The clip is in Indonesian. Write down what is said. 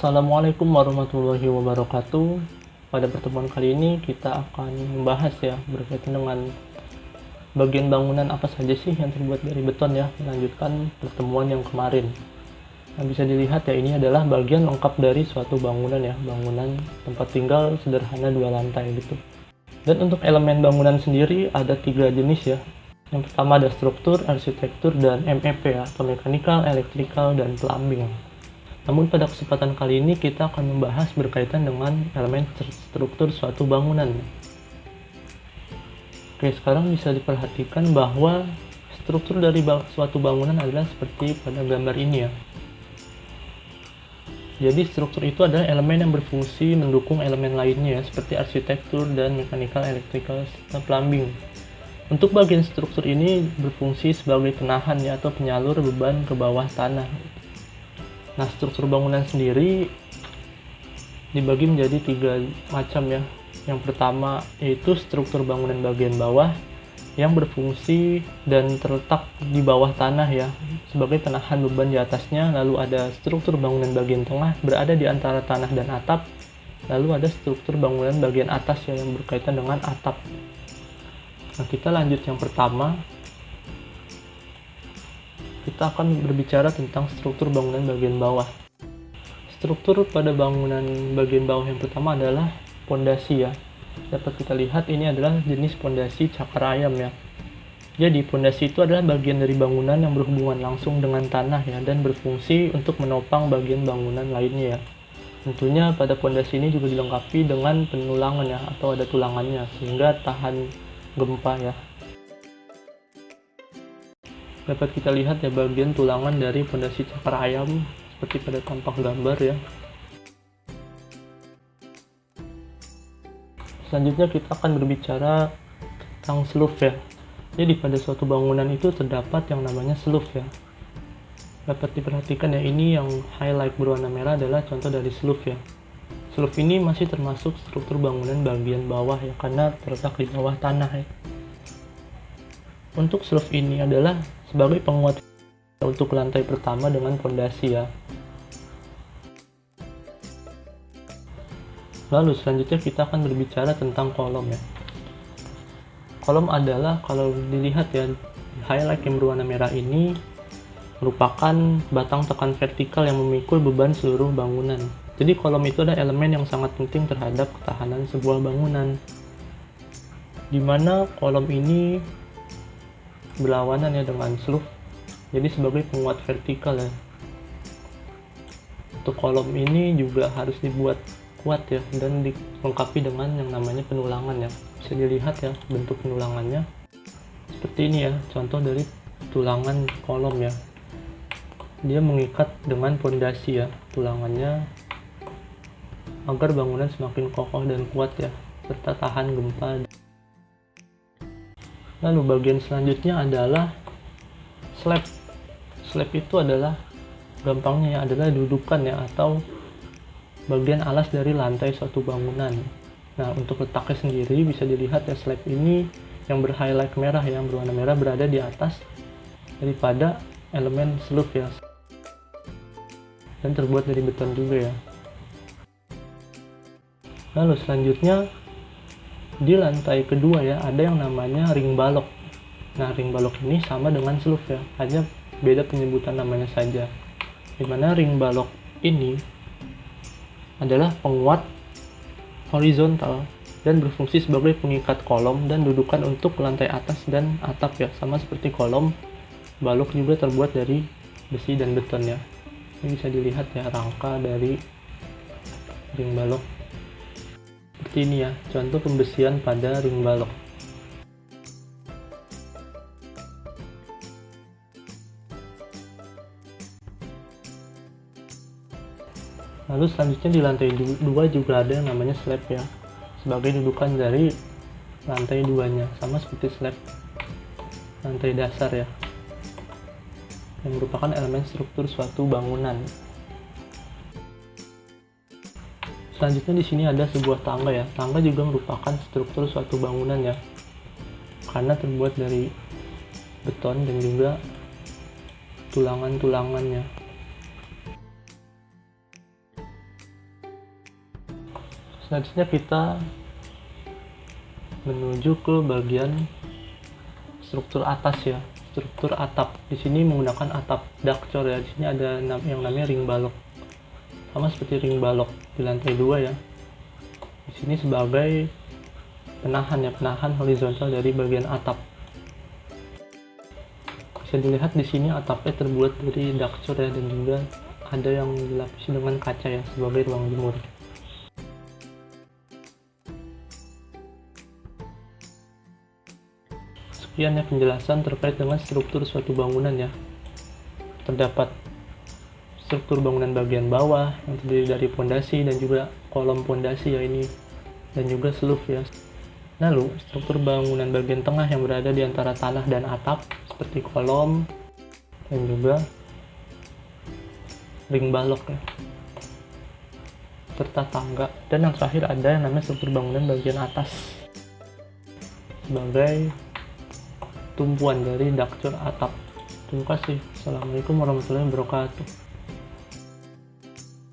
Assalamualaikum warahmatullahi wabarakatuh. Pada pertemuan kali ini kita akan membahas ya berkaitan dengan bagian bangunan apa saja sih yang terbuat dari beton ya, melanjutkan pertemuan yang kemarin. Nah, bisa dilihat ya, ini adalah bagian lengkap dari suatu bangunan ya, bangunan tempat tinggal sederhana 2 lantai gitu. Dan untuk elemen bangunan sendiri ada 3 jenis ya. Yang pertama ada struktur, arsitektur, dan MEP ya, atau mechanical, electrical, dan plumbing. Namun pada kesempatan kali ini kita akan membahas berkaitan dengan elemen struktur suatu bangunan. Oke, sekarang bisa diperhatikan bahwa struktur dari suatu bangunan adalah seperti pada gambar ini ya. Jadi struktur itu adalah elemen yang berfungsi mendukung elemen lainnya seperti arsitektur dan mechanical, electrical, serta plumbing. Untuk bagian struktur ini berfungsi sebagai penahan ya, atau penyalur beban ke bawah tanah. Nah, struktur bangunan sendiri dibagi menjadi 3 macam ya. Yang pertama yaitu struktur bangunan bagian bawah yang berfungsi dan terletak di bawah tanah ya, sebagai penahan beban di atasnya. Lalu ada struktur bangunan bagian tengah berada di antara tanah dan atap. Lalu ada struktur bangunan bagian atas ya, yang berkaitan dengan atap. Nah, kita lanjut yang pertama. Kita akan berbicara tentang struktur bangunan bagian bawah. Struktur pada bangunan bagian bawah yang pertama adalah pondasi ya. Dapat kita lihat ini adalah jenis pondasi cakar ayam ya. Jadi pondasi itu adalah bagian dari bangunan yang berhubungan langsung dengan tanah ya, dan berfungsi untuk menopang bagian bangunan lainnya ya. Tentunya pada pondasi ini juga dilengkapi dengan penulangan ya, atau ada tulangannya sehingga tahan gempa ya. Dapat kita lihat ya bagian tulangan dari pondasi cakar ayam seperti pada tampak gambar ya. Selanjutnya kita akan berbicara tentang seluf ya. Jadi pada suatu bangunan itu terdapat yang namanya seluf ya. Dapat diperhatikan ya, ini yang highlight berwarna merah adalah contoh dari seluf ya. Seluf ini masih termasuk struktur bangunan bagian bawah ya, karena terletak di bawah tanah ya. Untuk seluf ini adalah sebagai penguat untuk lantai pertama dengan pondasi ya. Lalu selanjutnya kita akan berbicara tentang kolom ya. Kolom adalah, kalau dilihat ya, highlight yang berwarna merah ini merupakan batang tekan vertikal yang memikul beban seluruh bangunan. Jadi kolom itu adalah elemen yang sangat penting terhadap ketahanan sebuah bangunan, di mana kolom ini berlawanan ya dengan seluf, jadi sebagai penguat vertikal ya. Untuk kolom ini juga harus dibuat kuat ya, dan dilengkapi dengan yang namanya penulangan ya. Bisa dilihat ya bentuk penulangannya seperti ini ya, contoh dari tulangan kolom ya. Dia mengikat dengan pondasi ya, tulangannya, agar bangunan semakin kokoh dan kuat ya, serta tahan gempa. Lalu bagian selanjutnya adalah slab. Slab itu adalah, gampangnya ya, adalah dudukan ya, atau bagian alas dari lantai suatu bangunan. Nah, untuk letaknya sendiri bisa dilihat ya, slab ini yang berhighlight merah ya, yang berwarna merah, berada di atas daripada elemen seluf ya, dan terbuat dari beton juga ya. Lalu selanjutnya di lantai kedua ya, ada yang namanya ring balok. Nah, ring balok ini sama dengan seluf ya, hanya beda penyebutan namanya saja. Dimana ring balok ini adalah penguat horizontal dan berfungsi sebagai pengikat kolom dan dudukan untuk lantai atas dan atap ya, sama seperti kolom. Balok juga terbuat dari besi dan beton ya. Ini bisa dilihat ya rangka dari ring balok. Seperti ini ya, contoh pembesian pada ring balok. Lalu selanjutnya di lantai 2 juga ada yang namanya slab ya, sebagai dudukan dari lantai 2-nya, sama seperti slab lantai dasar ya, yang merupakan elemen struktur suatu bangunan. Selanjutnya di sini ada sebuah tangga ya. Tangga juga merupakan struktur suatu bangunan ya, karena terbuat dari beton dan juga tulangan-tulangannya. Selanjutnya kita menuju ke bagian struktur atas ya, struktur atap. Di sini menggunakan atap ductwork ya. Di sini ada yang namanya ring balok, sama seperti ring balok di lantai 2 ya. Di sini sebagai penahan ya, penahan horizontal dari bagian atap. Bisa dilihat di sini atapnya terbuat dari ductwork ya, dan juga ada yang dilapisi dengan kaca ya sebagai ruang jemur. Sekian ya penjelasan terkait dengan struktur suatu bangunan ya. Terdapat struktur bangunan bagian bawah yang terdiri dari pondasi dan juga kolom pondasi ya ini, dan juga seluf ya. Lalu struktur bangunan bagian tengah yang berada di antara tanah dan atap seperti kolom dan juga ring balok ya, serta tangga. Dan yang terakhir ada yang namanya struktur bangunan bagian atas sebagai tumpuan dari ductwork atap. Terima kasih. Assalamualaikum warahmatullahi wabarakatuh.